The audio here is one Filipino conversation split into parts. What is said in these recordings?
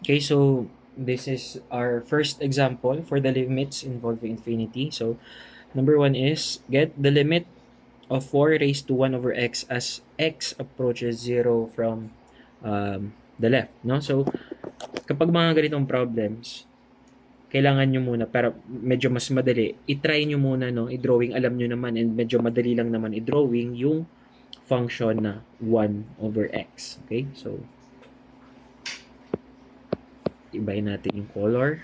Okay, so this is our first example for the limits involving infinity. So number one is get the limit of 4 raised to 1 over x as x approaches 0 from the left. No? So kapag mga ganitong problems, kailangan nyo muna, para medyo mas madali, i-try nyo muna, no? I-drawing, alam nyo naman, and medyo madali lang naman i-drawing yung function na 1 over x. Okay? So, ibahin natin yung color.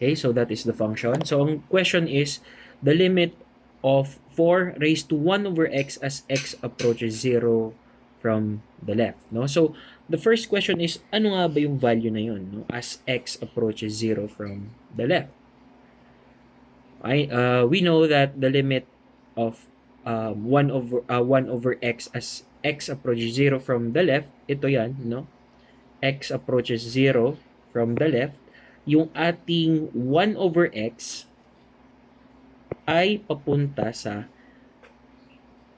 Okay, so that is the function. So, ang question is, the limit of 4 raised to 1 over x as x approaches 0 from the left. No? So, the first question is, ano nga ba yung value na yun, no? As x approaches 0 from the left? We know that the limit of 1 over x as x approaches 0 from the left, ito yan, no? X approaches 0 from the left. Yung ating 1 over x ay papunta sa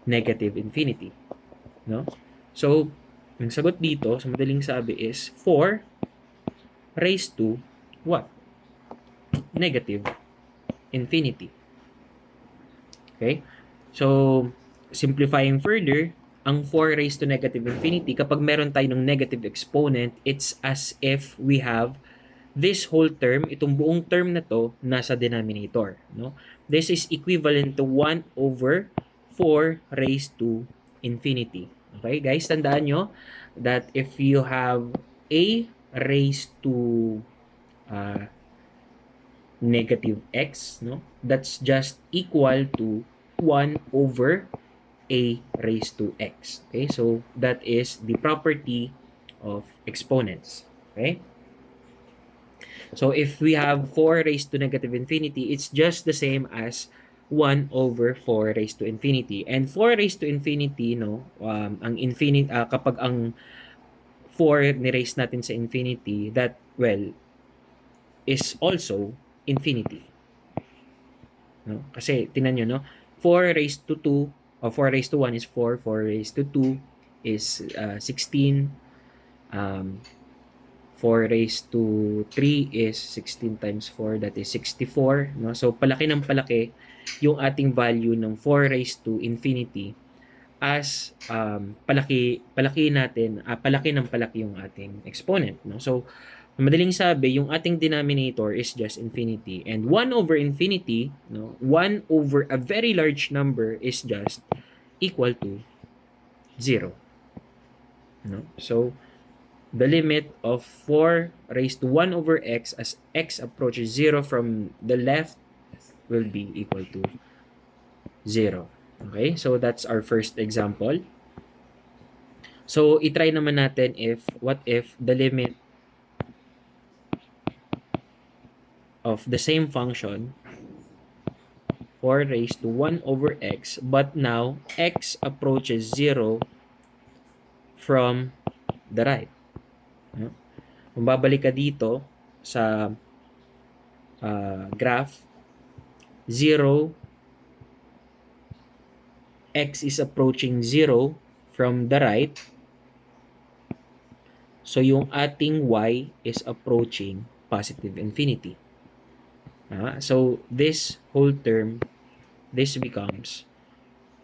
negative infinity. No? So, ang sagot dito, sa madaling sabi is 4 raised to what? Negative infinity. Okay? So, simplifying further, ang 4 raised to negative infinity, kapag meron tayo ng negative exponent, it's as if we have this whole term, itong buong term na to, nasa denominator. No? This is equivalent to 1 over 4 raised to infinity. Okay, guys, tandaan nyo that if you have a raised to negative x, no, that's just equal to 1 over a raised to x. Okay, so that is the property of exponents. Okay. So, if we have 4 raised to negative infinity, it's just the same as 1 over 4 raised to infinity. And 4 raised to infinity, no, ang infinity, kapag ang 4 ni-raise natin sa infinity, that, well, is also infinity. No? Kasi, tinan nyo, no, 4 raised to 2, or 4 raised to 1 is 4, 4 raised to 2 is 16, 4 raised to 3 is 16 times 4, that is 64. No? So, palaki ng palaki yung ating value ng 4 raised to infinity as palaki ng palaki yung ating exponent. No? So, madaling sabi, yung ating denominator is just infinity. And 1 over infinity, no? 1 over a very large number is just equal to 0. No? So, the limit of 4 raised to 1 over x as x approaches 0 from the left will be equal to 0. Okay, so that's our first example. So, itry naman natin what if the limit of the same function 4 raised to 1 over x, but now x approaches 0 from the right. Kung babalik ka dito sa graph, 0, x is approaching 0 from the right. So, yung ating y is approaching positive infinity. So, this whole term, this becomes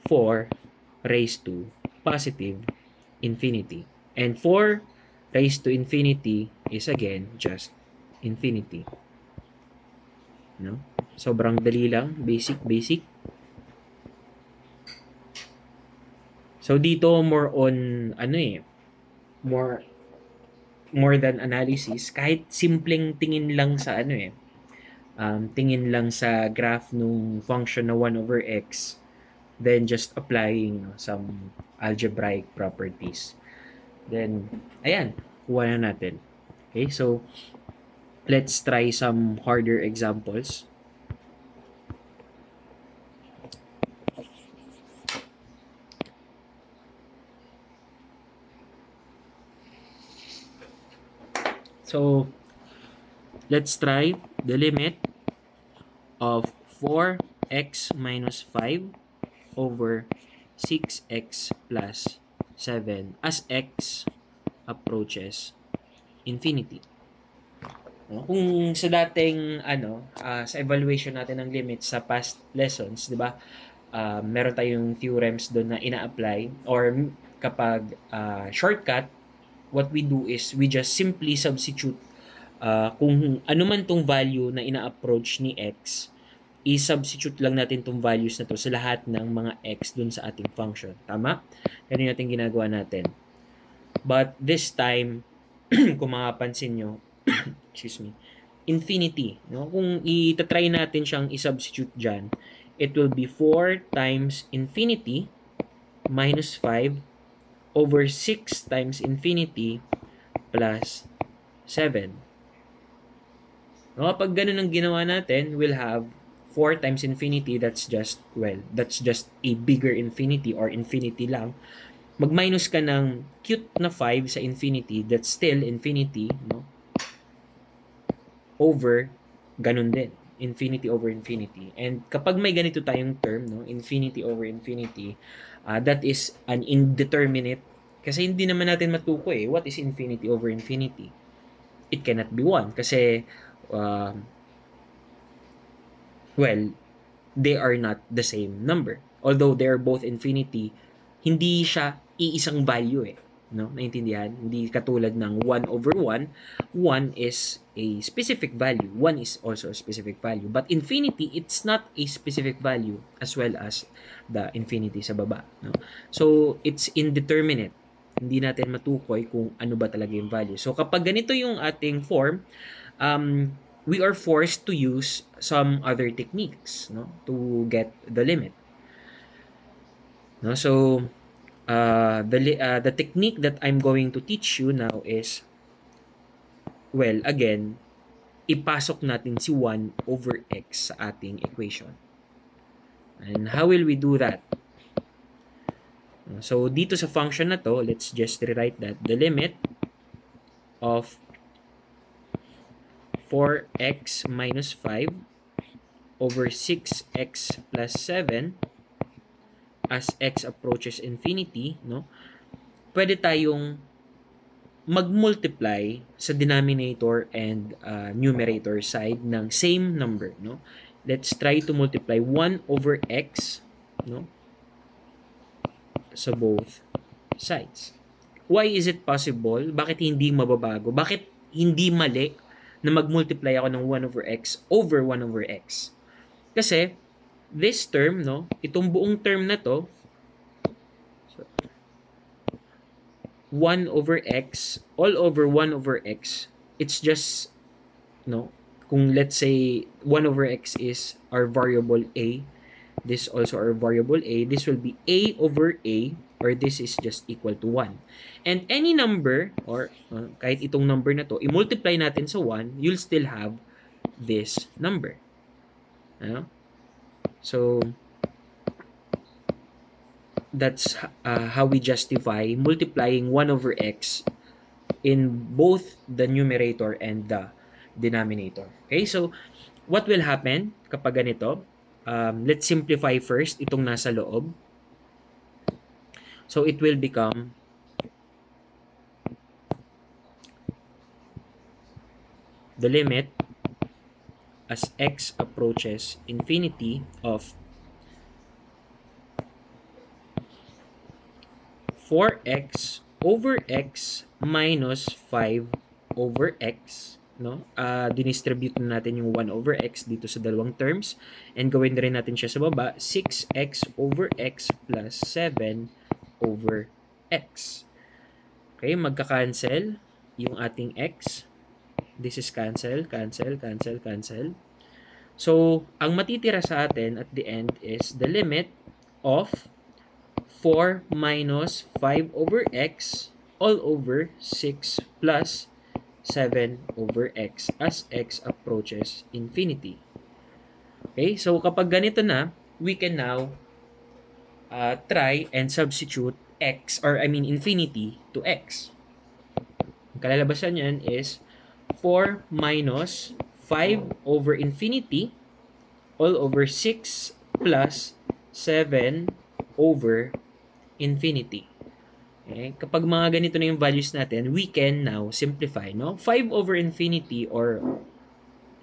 4 raised to positive infinity. And 4 raised to infinity is again just infinity. No? Sobrang dali lang, basic. So dito more on more than analysis, kahit simpleng tingin lang sa tingin lang sa graph nung function na 1 over x, then just applying some algebraic properties. Then, ayan, kuha na natin. Okay, so, let's try some harder examples. So, let's try the limit of 4x minus 5 over 6x plus 7 as x approaches infinity. No? Kung sa dating sa evaluation natin ng limits sa past lessons, 'di ba? Meron tayong theorems doon na ina-apply, or kapag shortcut, what we do is we just simply substitute kung ano man tong value na ina-approach ni x, i-substitute lang natin tong values na to sa lahat ng mga x dun sa ating function. Tama? Ganun natin ginagawa natin. But this time, kung makapansin nyo, excuse me, infinity. No? Kung itatry natin siyang i-substitute dyan, it will be 4 times infinity minus 5 over 6 times infinity plus 7. No? Kapag ganun ang ginawa natin, we'll have 4 times infinity, that's just a bigger infinity or infinity lang. Mag-minus ka ng cute na 5 sa infinity, that's still infinity, no? Over, ganun din. Infinity over infinity. And kapag may ganito tayong term, no? Infinity over infinity, that is an indeterminate, kasi hindi naman natin matukoy, what is infinity over infinity? It cannot be 1, kasi, they are not the same number. Although they are both infinity, hindi siya iisang value no? Naintindihan? Hindi katulad ng 1 over 1. 1 is a specific value. 1 is also a specific value. But infinity, it's not a specific value as well as the infinity sa baba, no? So, it's indeterminate. Hindi natin matukoy kung ano ba talaga yung value. So, kapag ganito yung ating form, we are forced to use some other techniques, no, to get the limit. No, so the technique that I'm going to teach you now is, again, ipasok natin si 1 over x sa ating equation. And how will we do that? So dito sa function na to, let's just rewrite that. The limit of 4x minus 5 over 6x plus 7 as x approaches infinity, no? Pwede tayong mag-multiply sa denominator and numerator side ng same number, no? Let's try to multiply 1 over x, no, sa both sides. Why is it possible? Bakit hindi mababago? Bakit hindi mali na mag-multiply ako ng 1 over x over 1 over x? Kasi this term, no, itong buong term na to, 1 over x, all over 1 over x, it's just, no, kung let's say 1 over x is our variable a, this also our variable a, this will be a over a, or this is just equal to 1. And any number, or kahit itong number na to, i-multiply natin sa 1, you'll still have this number. So, that's how we justify multiplying 1 over x in both the numerator and the denominator. Okay, so what will happen kapag ganito? Let's simplify first itong nasa loob. So it will become the limit as x approaches infinity of 4x over x minus 5 over x, no? Dinistribute na natin yung 1 over x dito sa dalawang terms, and gawin na rin natin siya sa baba, 6x over x plus 7 over x. Okay, magka-cancel yung ating x. This is cancel, cancel, cancel, cancel. So, ang matitira sa atin at the end is the limit of 4 minus 5 over x all over 6 plus 7 over x as x approaches infinity. Okay, so kapag ganito na, we can now try and substitute x, or I mean infinity, to x. Ang kalalabasan yan is 4 minus 5 over infinity all over 6 plus 7 over infinity. Okay? Kapag mga ganito na yung values natin, we can now simplify, no? 5 over infinity, or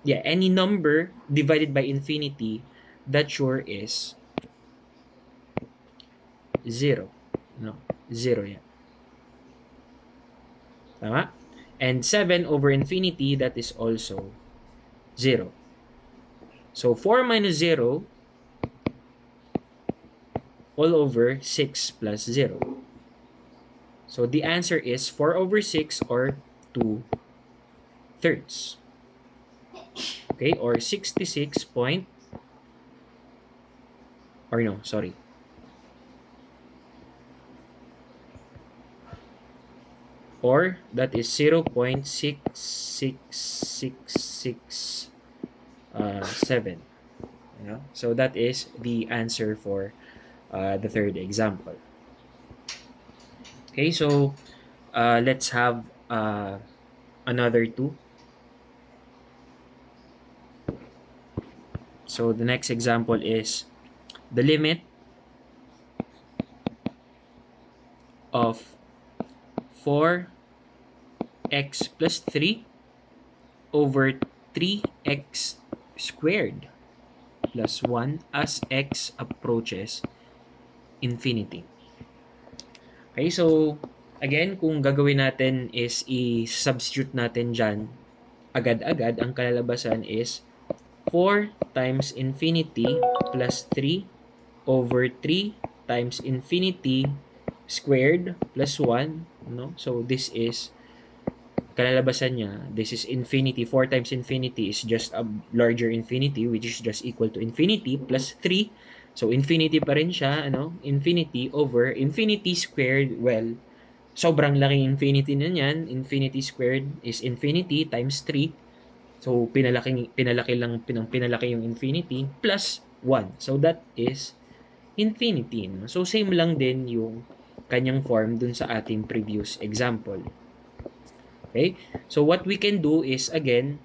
any number divided by infinity, that sure is 0. No? 0 yan. Tama? And 7 over infinity, that is also 0. So 4 minus 0 all over 6 plus 0. So the answer is 4 over 6, or 2/3. Okay, or 66 point, or no, sorry. Or that is 0.66667. Yeah? So that is the answer for the third example. Okay, so let's have another two. So the next example is the limit of 4x plus 3 over 3x squared plus 1 as x approaches infinity. Okay, so again, kung gagawin natin is i-substitute natin dyan agad-agad, ang kalalabasan is 4 times infinity plus 3 over 3 times infinity squared plus 1, no? So this is kalalabasan niya, this is infinity. 4 times infinity is just a larger infinity, which is just equal to infinity plus 3. So infinity pa rin siya, ano? Infinity over infinity squared. Well, sobrang laking infinity na yan. Infinity squared is infinity times 3. So pinalaki yung infinity plus 1. So that is infinity, no? So same lang din yung kanyang form dun sa ating previous example. Okay? So what we can do is, again,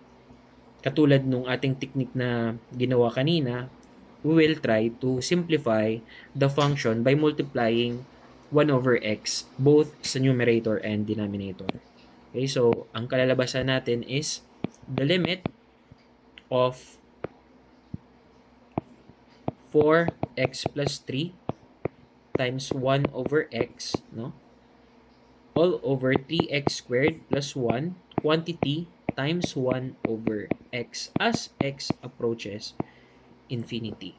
katulad nung ating technique na ginawa kanina, we will try to simplify the function by multiplying 1 over x both sa numerator and denominator. Okay, so ang kalalabasan natin is the limit of 4x plus 3 times 1 over x, no? All over 3x squared plus 1 quantity times 1 over x as x approaches infinity.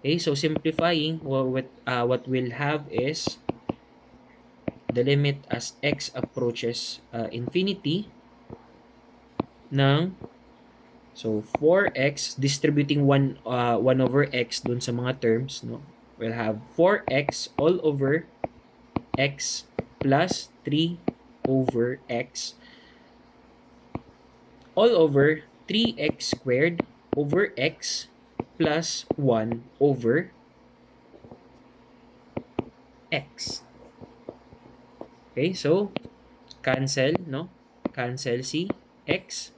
Okay, so simplifying, what we'll have is the limit as x approaches infinity ng, so 4x, distributing 1 over x dun sa mga terms, no? We'll have 4x all over x plus 3 over x all over 3x squared over x plus 1 over x. Okay, so cancel, no? Cancel si x.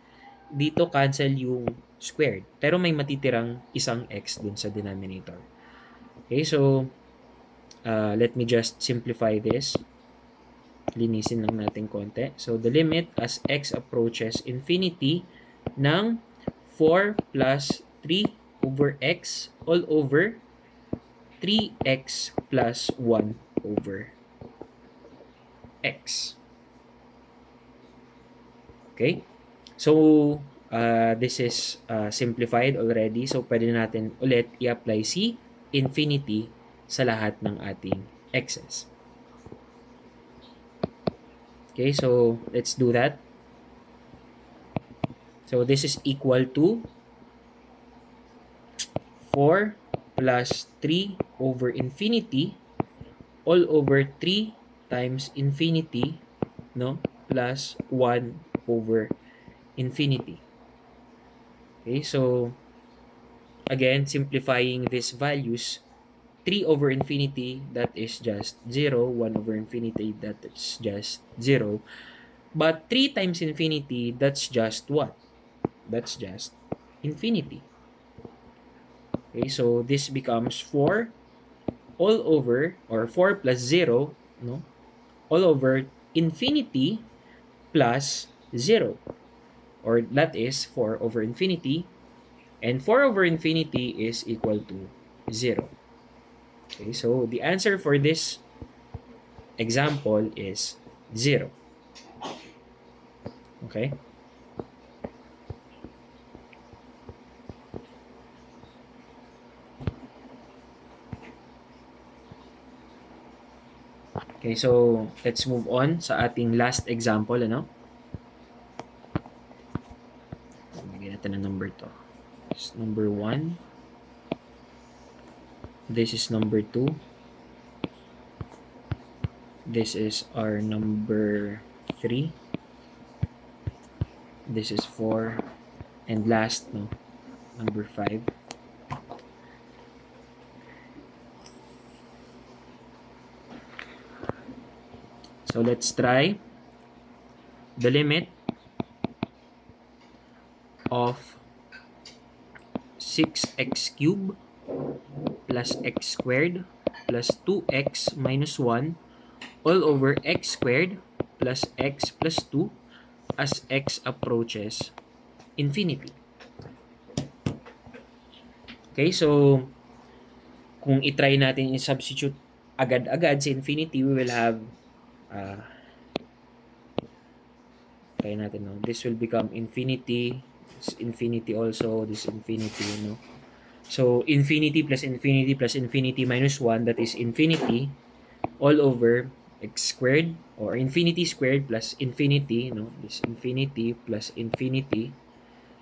Dito cancel yung squared. Pero may matitirang isang x dun sa denominator. Okay, so let me just simplify this. Linisin lang natin konti. So the limit as x approaches infinity ng 4 plus 3 over x all over 3x plus 1 over x. Okay? So, this is simplified already. So, pwede natin ulit i-apply si infinity sa lahat ng ating x's. Okay, so let's do that. So, this is equal to 4 plus 3 over infinity all over 3 times infinity, no, plus 1 over infinity. Okay, so again, simplifying these values, 3 over infinity, that is just 0. 1 over infinity, that is just 0. But 3 times infinity, that's just what? That's just infinity. Okay, so this becomes 4 all over, or 4 plus 0, no? All over infinity plus 0. Or that is 4 over infinity. And 4 over infinity is equal to 0. Okay, so the answer for this example is 0. Okay? Okay, so let's move on sa ating last example, ano? Bigyan natin ng number to. This is number 1. This is number 2. This is our number 3. This is 4. And last, no, number 5. So let's try the limit of 6x cubed plus x squared plus 2x minus 1 all over x squared plus x plus 2 as x approaches infinity. Okay, so kung itry natin i-substitute agad-agad sa infinity, we will have try natin, no? This will become infinity, this infinity also, this infinity, no? So infinity plus infinity plus infinity minus 1, that is infinity all over x squared, or infinity squared plus infinity, no? This infinity plus infinity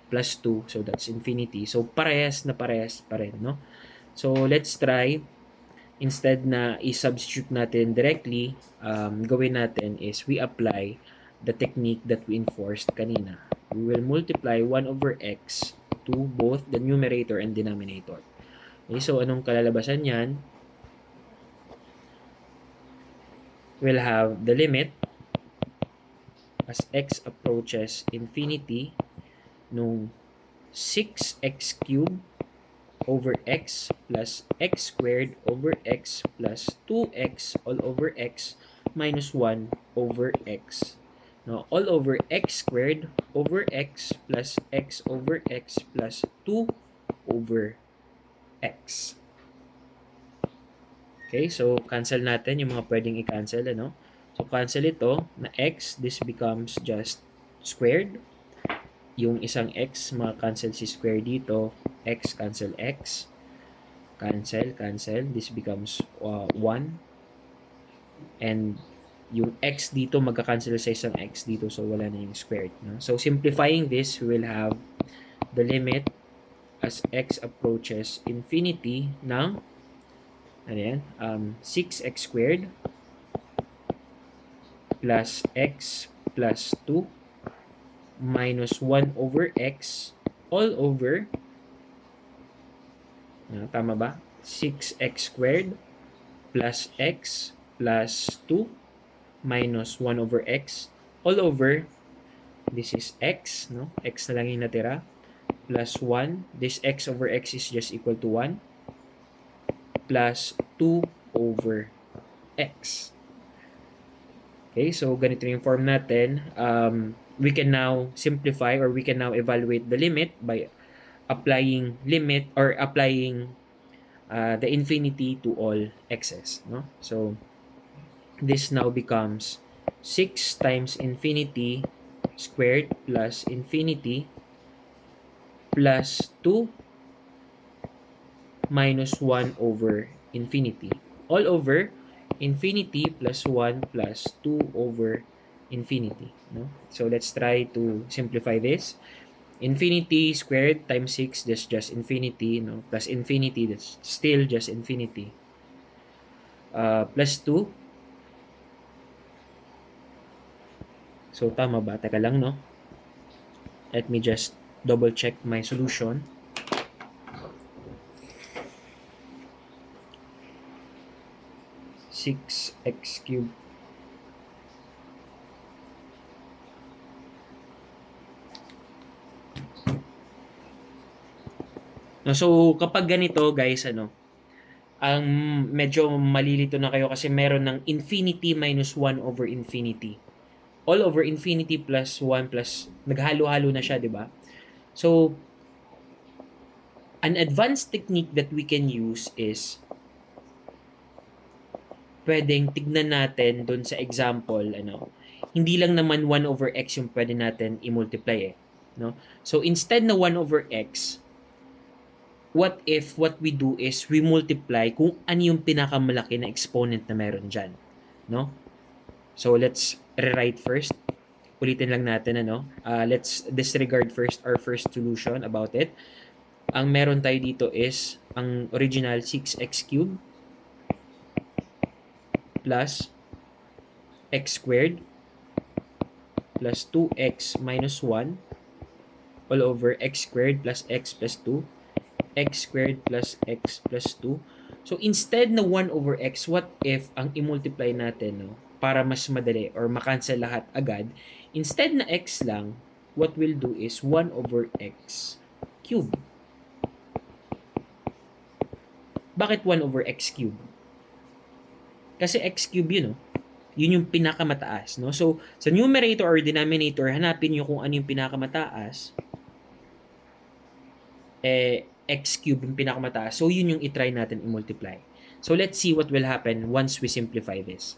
plus 2, so that's infinity. So parehas pa rin, no? So let's try, instead na i-substitute natin directly, gawin natin is we apply the technique that we enforced kanina. We will multiply 1 over x to both the numerator and denominator. Okay, so anong kalalabasan yan? We'll have the limit as x approaches infinity nung 6x cubed over x plus x squared over x plus 2x all over x minus 1 over x. Now, all over x squared over x plus x over x plus 2 over x. Okay, so cancel natin yung mga pwedeng i-cancel, ano? So, cancel ito na x, this becomes just squared. Yung isang x, maka-cancel si square dito, x cancel x, cancel, this becomes 1, and yung x dito magka-cancel sa isang x dito, so wala na yung squared, no? So simplifying this, we will have the limit as x approaches infinity ng 6x squared plus x plus 2 minus 1 over x all over, tama ba? 6x squared plus x plus 2 minus 1 over x all over, this is x, no? X na lang yung natira, plus 1, this x over x is just equal to 1, plus 2 over x. Okay, so ganito yung form natin. We can now simplify, or we can now evaluate the limit by applying limit, or applying the infinity to all x's, no? So this now becomes 6 times infinity squared plus infinity plus 2 minus 1 over infinity all over infinity plus 1 plus 2 over infinity, no? So let's try to simplify this. Infinity squared times 6, that's just infinity, no? Plus infinity, that's still just infinity. Plus 2. So tama ba? Teka lang, no? Let me just double check my solution. Six x cubed so kapag ganito, guys, ang medyo malilito na kayo kasi meron ng infinity minus 1 over infinity. All over infinity plus 1 plus, naghalo-halo na siya, di ba? So, an advanced technique that we can use is pwedeng tignan natin doon sa example, hindi lang naman 1 over x yung pwede natin i-multiply no? So, instead na 1 over x, what if what we do is we multiply kung ano yung pinakamalaki na exponent na meron dyan, no? So, let's rewrite first. Ulitin lang natin, let's disregard first our first solution about it. Ang meron tayo dito is ang original 6x cubed plus x squared plus 2x minus 1 all over x squared plus x plus 2 x squared plus x plus 2. So, instead na 1 over x, what if ang i-multiply natin, para mas madali or makancel lahat agad, instead na x lang, what we'll do is 1 over x cube. Bakit 1 over x cube? Kasi x cube yun, yun yung pinakamataas, no? So, sa numerator or denominator, hanapin nyo kung ano yung pinakamataas. X cube yung pinakamataas. So, yun yung i-try natin i-multiply. So, let's see what will happen once we simplify this.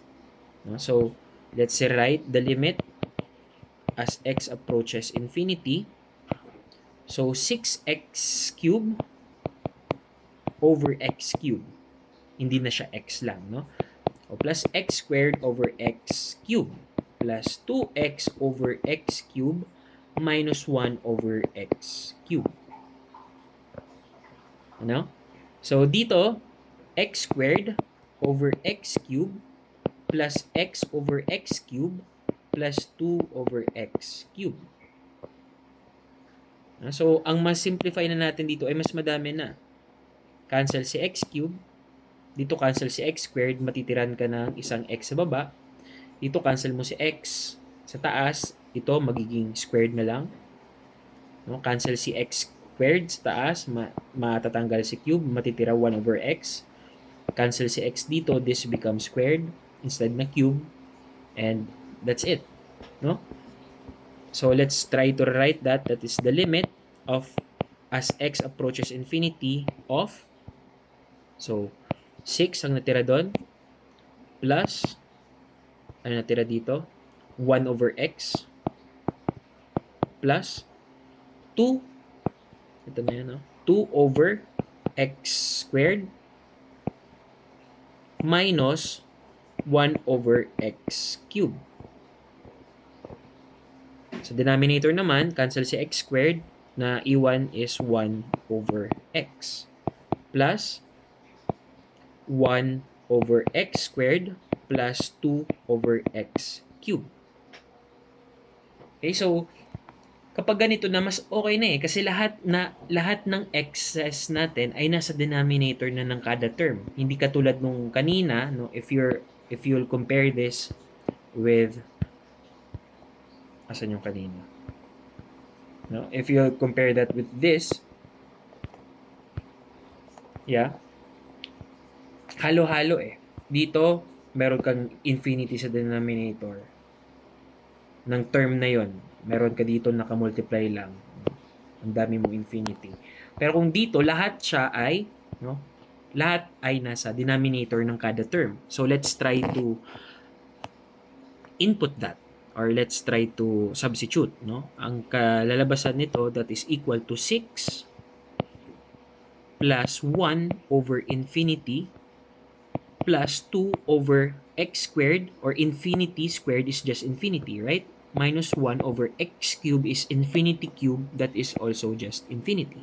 No? So, let's write the limit as x approaches infinity. So, 6x cube over x cube. Hindi na siya x lang, no? O plus x squared over x cube plus 2x over x cube minus 1 over x cube. Ano? So, dito, x squared over x cube plus x over x cube plus 2 over x cube. So, ang mas simplify na natin dito ay mas madami na. Cancel si x cube. Dito cancel si x squared. Matitiran ka ng isang x sa baba. Dito cancel mo si x sa taas. Ito magiging squared na lang. No? Cancel si x squared sa taas. Matatanggal si cube. Matitira 1 over x. Cancel si x dito. This becomes squared instead na cube. And that's it. No? So, let's try to write that. That is the limit of as x approaches infinity of, so, 6 ang natira doon, plus, ano natira dito? 1 over x, plus, 2, ito na yan, 2 over x squared, minus 1 over x cubed. Sa denominator naman, cancel si x squared, na iwan is 1 over x plus 1 over x squared plus 2 over x cubed. Okay, so kapag ganito na, mas okay na kasi lahat ng x's natin ay nasa denominator na ng kada term. Hindi katulad nung kanina, no, if you'll compare this with, asan yung kanina? No? If you compare that with this, halo-halo Dito, meron kang infinity sa denominator ng term na yon. Meron ka dito nakamultiply lang. Ang dami mong infinity. Pero kung dito, lahat siya ay, lahat ay nasa denominator ng kada term. So, let's try to input that. Or let's try to substitute, no? Ang kalalabasan nito, that is equal to 6 plus 1 over infinity plus 2 over x squared, or infinity squared is just infinity, right? Minus 1 over x cube is infinity cube, that is also just infinity.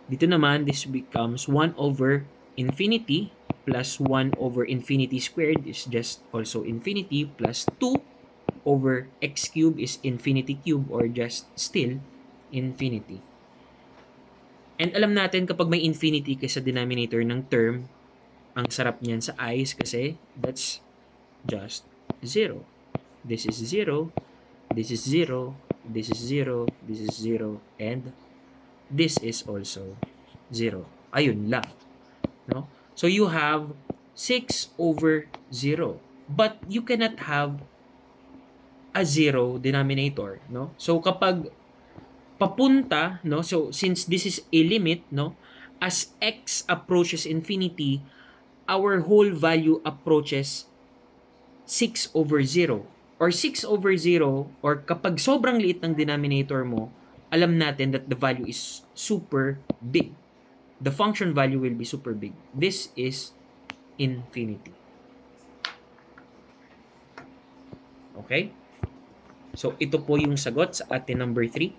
Dito naman, this becomes 1 over infinity plus 1 over infinity squared is just also infinity plus 2 over x cube is infinity cube, or just still infinity. And alam natin kapag may infinity sa denominator ng term, ang sarap niyan sa i's kasi that's just 0. This is 0, this is 0, this is 0, this is 0, and this is also 0. Ayun lang. no? So you have 6 over 0. But you cannot have a 0 denominator, no? So kapag papunta, no? So since this is a limit, no? As x approaches infinity, our whole value approaches 6 over 0. Or 6 over 0, or kapag sobrang liit ng denominator mo, alam natin that the value is super big. The function value will be super big. This is infinity. Okay? So, ito po yung sagot sa ating number 3.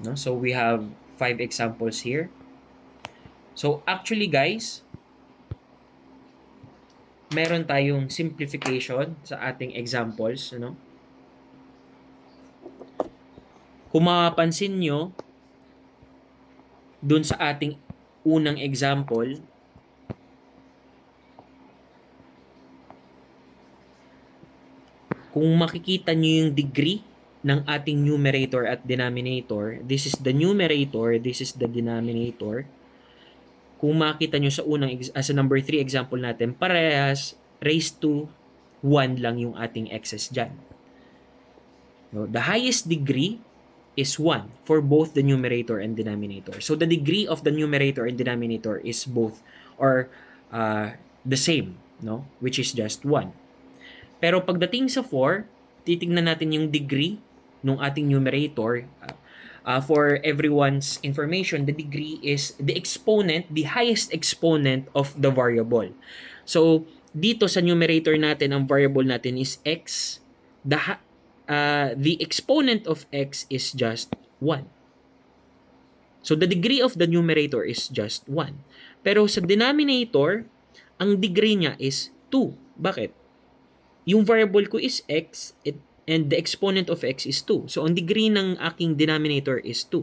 No? So, we have 5 examples here. So, actually guys, meron tayong simplification sa ating examples, no? Kung mapapansin nyo, dun sa ating unang example, kung makikita nyo yung degree ng ating numerator at denominator, this is the numerator, this is the denominator. Kung makita nyo sa unang, as a number 3 example natin, parehas raised to 1 lang yung ating excess dyan. No? The highest degree is 1 for both the numerator and denominator. So the degree of the numerator and denominator is both or the same, no? Which is just 1. Pero pagdating sa 4, titignan natin yung degree ng ating numerator. For everyone's information, the degree is the exponent, the highest exponent of the variable. So, dito sa numerator natin, ang variable natin is x. The exponent of x is just 1. So, the degree of the numerator is just 1. Pero sa denominator, ang degree niya is 2. Bakit? Yung variable ko is x, and the exponent of x is 2. So, ang degree ng aking denominator is 2.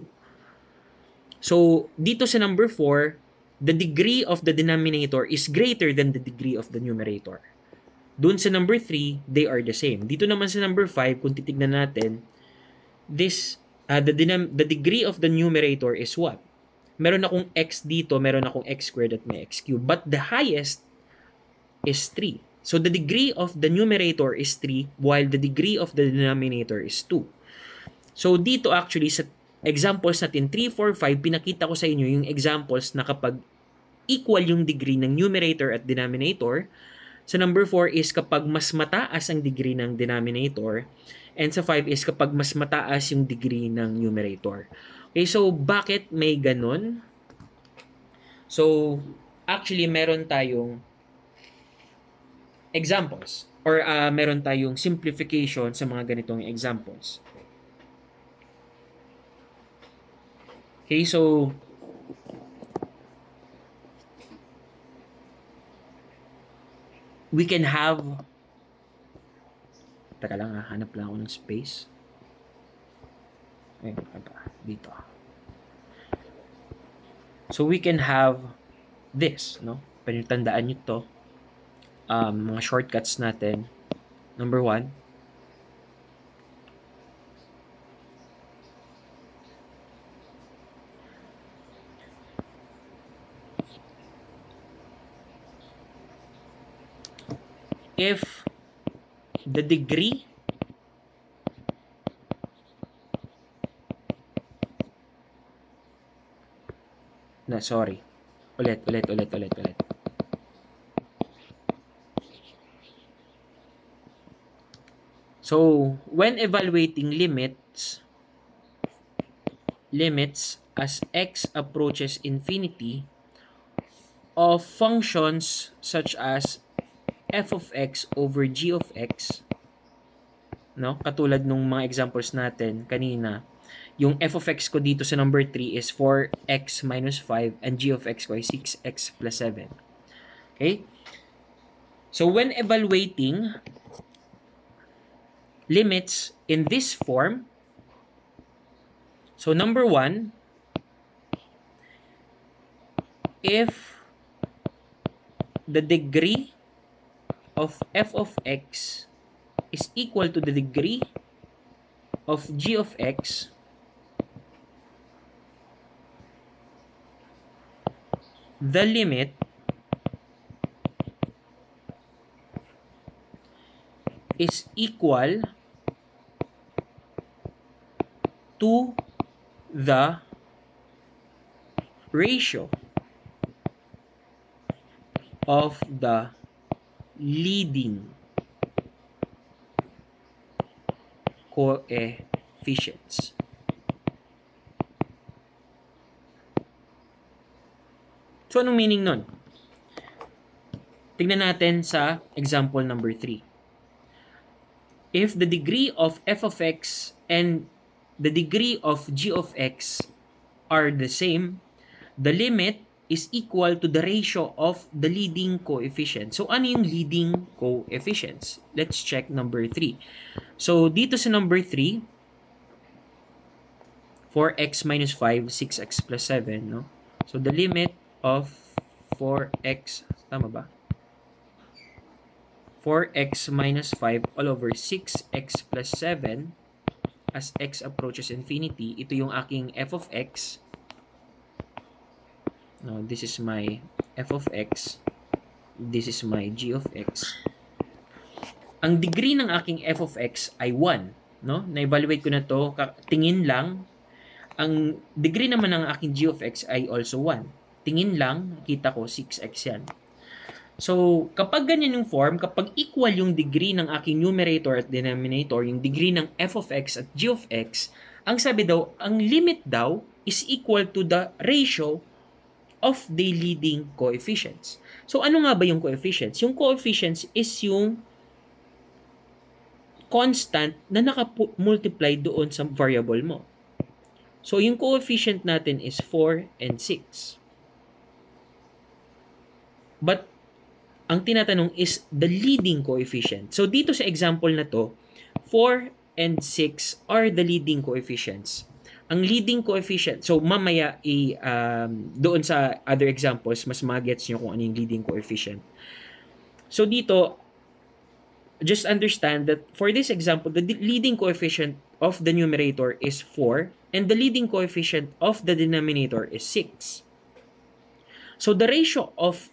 So, dito sa number 4, the degree of the denominator is greater than the degree of the numerator. Doon sa number 3, they are the same. Dito naman sa number 5, kung titignan natin, the degree of the numerator is what? Meron akong x dito, meron akong x squared at may x cubed. But the highest is 3. So, the degree of the numerator is 3 while the degree of the denominator is 2. So, dito actually sa examples natin 3, 4, 5, pinakita ko sa inyo yung examples na kapag equal yung degree ng numerator at denominator. Sa number 4 is kapag mas mataas ang degree ng denominator. And sa 5 is kapag mas mataas yung degree ng numerator. Okay, so bakit may ganun? So, actually meron tayong examples or meron tayong simplification sa mga ganitong examples. Okay, so we can have, taka lang, hanap lang ako ng space. Ayun, dito. So we can have this, no? Panitandaan nyo to. Mga shortcuts natin. Number 1, if the degree ulit. So, when evaluating limits as x approaches infinity of functions such as f of x over g of x, no? Katulad nung mga examples natin kanina, yung f of x ko dito sa number 3 is 4x minus 5 and g of x ko is 6x plus 7. Okay? So, when evaluating limits in this form, so number 1, if the degree of f of x is equal to the degree of g of x, the limit is equal to the ratio of the leading coefficients. So, anong meaning nun? Tignan natin sa example number 3. If the degree of f of x and the degree of g of x are the same, the limit is equal to the ratio of the leading coefficients. So, ano yung leading coefficients? Let's check number 3. So, dito sa number 3, 4x minus 5, 6x plus 7, no? So, the limit of 4x, tama ba? 4x minus 5 all over 6x plus 7 as x approaches infinity. Ito yung aking f of x. No, this is my f of x. This is my g of x. Ang degree ng aking f of x ay 1. No? Na-evaluate ko na to. Tingin lang. Ang degree naman ng aking g of x ay also 1. Tingin lang, kita ko 6x yan. So, kapag ganyan yung form, kapag equal yung degree ng aking numerator at denominator, yung degree ng f of x at g of x, ang sabi daw, ang limit daw is equal to the ratio of the leading coefficients. So, ano nga ba yung coefficients? Yung coefficients is yung constant na naka-multiply doon sa variable mo. So, yung coefficient natin is 4 and 6. But, ang tinatanong is the leading coefficient. So, dito sa example na to, 4 and 6 are the leading coefficients. Ang leading coefficient, so mamaya doon sa other examples, mas magets nyo kung ano yung leading coefficient. So, dito, just understand that for this example, the leading coefficient of the numerator is 4 and the leading coefficient of the denominator is 6. So, the ratio of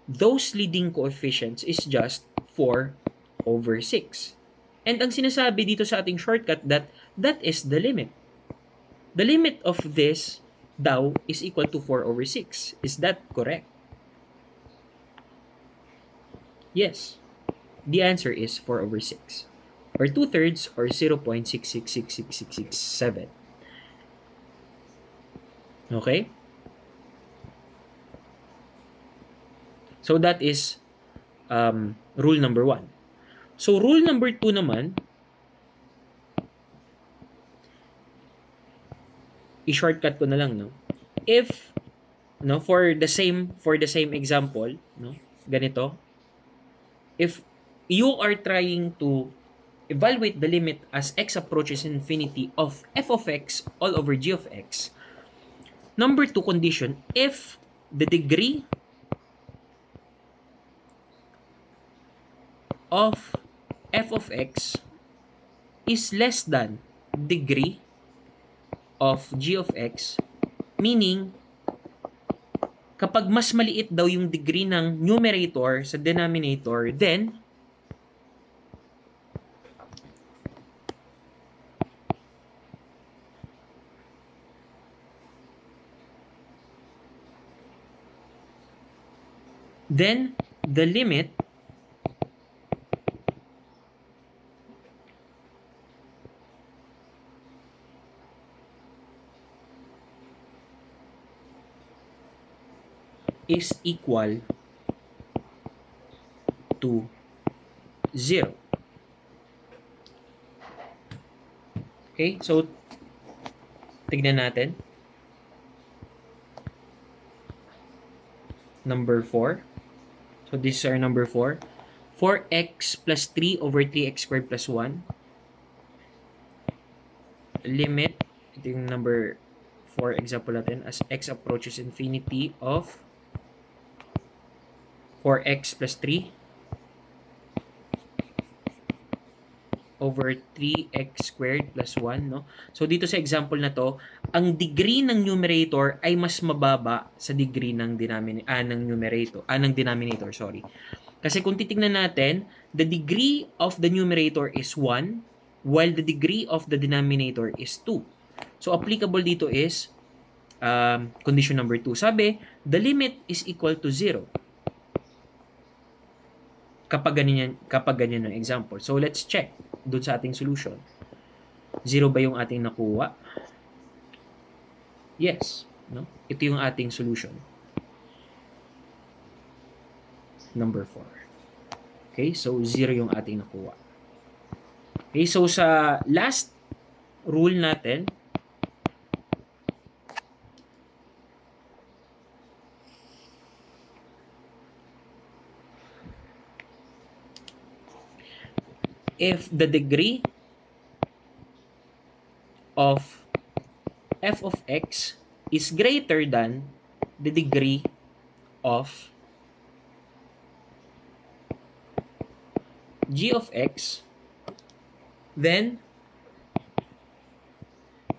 those leading coefficients is just 4 over 6. And ang sinasabi dito sa ating shortcut that is the limit. The limit of this daw is equal to 4 over 6. Is that correct? Yes. The answer is 4 over 6. Or 2/3 or 0.6666667. Okay? So, that is rule number 1. So, rule number 2 naman, i-shortcut ko na lang, no? If, no, for the same example, no, ganito, if you are trying to evaluate the limit as x approaches infinity of f of x all over g of x, number 2 condition, if the degree of f of x is less than degree of g of x, meaning kapag mas maliit daw yung degree ng numerator sa denominator, then the limit is equal to 0. Okay, so tignan natin. Number 4. So this is our number 4. 4x plus 3 over 3x squared plus 1. Limit, ito yung number 4 example natin, as x approaches infinity of 4x plus 3 over over 3x squared plus 1, no? So, dito sa example na to, ang degree ng numerator ay mas mababa sa degree ng denominator, sorry. Kasi kung titingnan natin, the degree of the numerator is 1, while the degree of the denominator is 2. So, applicable dito is condition number 2. Sabi, the limit is equal to 0. Kapag ganyan ng example. So, let's check dun sa ating solution. 0 ba yung ating nakuha? Yes. No? Ito yung ating solution. Number 4. Okay, so 0 yung ating nakuha. Okay, so sa last rule natin, if the degree of f of x is greater than the degree of g of x, then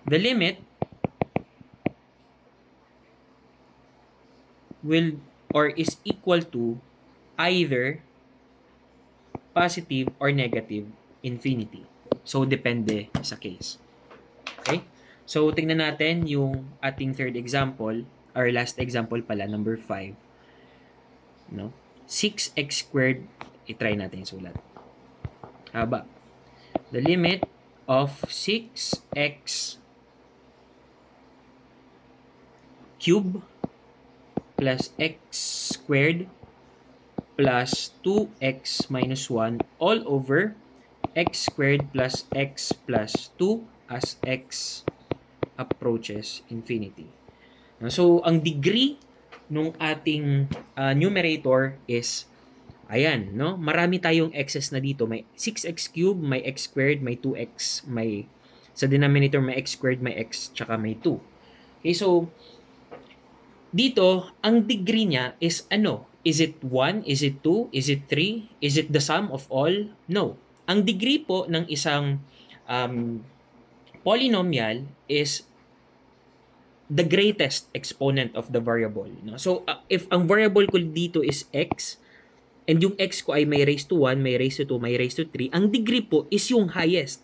the limit will or is equal to either positive or negative infinity. So, depende sa case. Okay? So, tingnan natin yung ating third example, or last example pala, number 5. No? 6x squared, itry natin yung sulat. Haba. The limit of 6x cube plus x squared plus 2x minus 1 all over x squared plus x plus 2 as x approaches infinity. So, ang degree nung ating numerator is, ayan, no? Marami tayong x's na dito. May 6x cubed, may x squared, may 2x, may, sa denominator may x squared, may x, tsaka may 2. Okay, so, dito, ang degree niya is ano? Is it 1? Is it 2? Is it 3? Is it the sum of all? No. Ang degree po ng isang polynomial is the greatest exponent of the variable. No? So, if ang variable ko dito is x, and yung x ko ay may raised to 1, may raised to 2, may raised to 3, ang degree po is yung highest.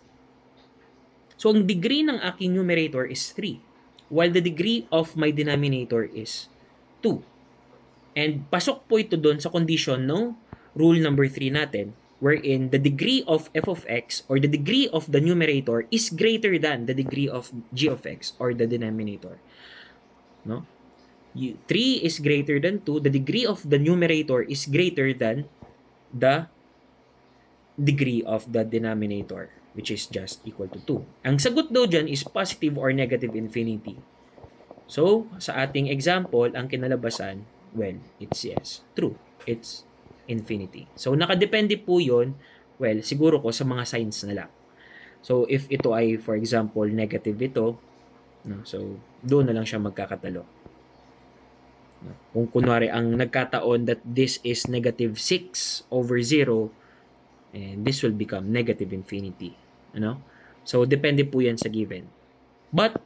So, ang degree ng aking numerator is 3, while the degree of my denominator is 2. And pasok po ito doon sa condition ng rule number 3 natin, wherein the degree of f of x or the degree of the numerator is greater than the degree of g of x or the denominator. No? 3 is greater than 2, the degree of the numerator is greater than the degree of the denominator, which is just equal to 2. Ang sagot daw dyan is positive or negative infinity. So, sa ating example, ang kinalabasan, well, it's yes, true. It's infinity. So, nakadepende po yun, well, siguro ko sa mga signs na lang. So, if ito ay, for example, negative ito, no, so, doon na lang siya magkakatalo. No? Kung kunwari, ang nagkataon that this is negative 6 over 0, and this will become negative infinity. Ano? So, depende po yan sa given. But,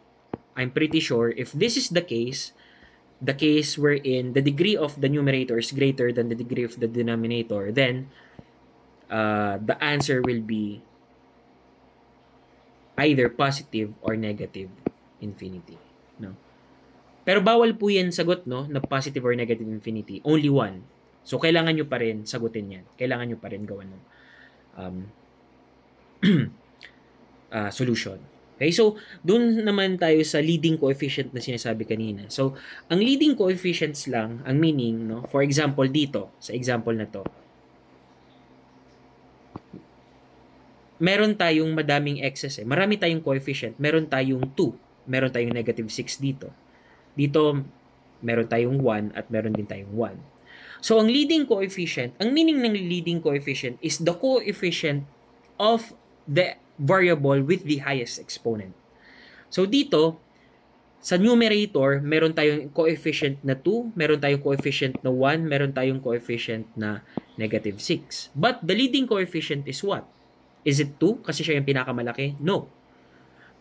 I'm pretty sure if this is the case wherein the degree of the numerator is greater than the degree of the denominator, then the answer will be either positive or negative infinity. No? Pero bawal po yan sagot, no, na positive or negative infinity. Only one. So, kailangan nyo pa rin sagutin yan. Kailangan nyo pa rin gawan ng solution. Okay, so doon naman tayo sa leading coefficient na sinasabi kanina. So, ang leading coefficients lang, ang meaning, no, for example dito, sa example na to, meron tayong madaming x's. Marami tayong coefficient. Meron tayong 2. Meron tayong negative 6 dito. Dito, meron tayong 1 at meron din tayong 1. So, ang leading coefficient, ang meaning ng leading coefficient is the coefficient of the variable with the highest exponent. So, dito, sa numerator, meron tayong coefficient na 2, meron tayong coefficient na 1, meron tayong coefficient na negative 6. But the leading coefficient is what? Is it 2 kasi siya yung pinakamalaki? No.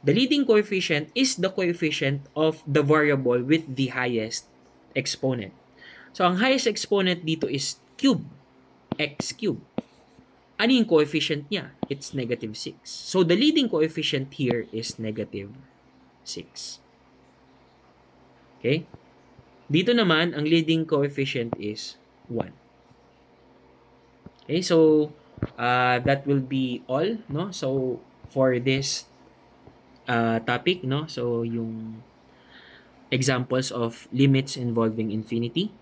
The leading coefficient is the coefficient of the variable with the highest exponent. So, ang highest exponent dito is cube, x cube. Ano yung coefficient niya? It's negative 6. So, the leading coefficient here is negative 6. Okay? Dito naman, ang leading coefficient is 1. Okay, so that will be all, no? So for this topic, no? So yung examples of limits involving infinity.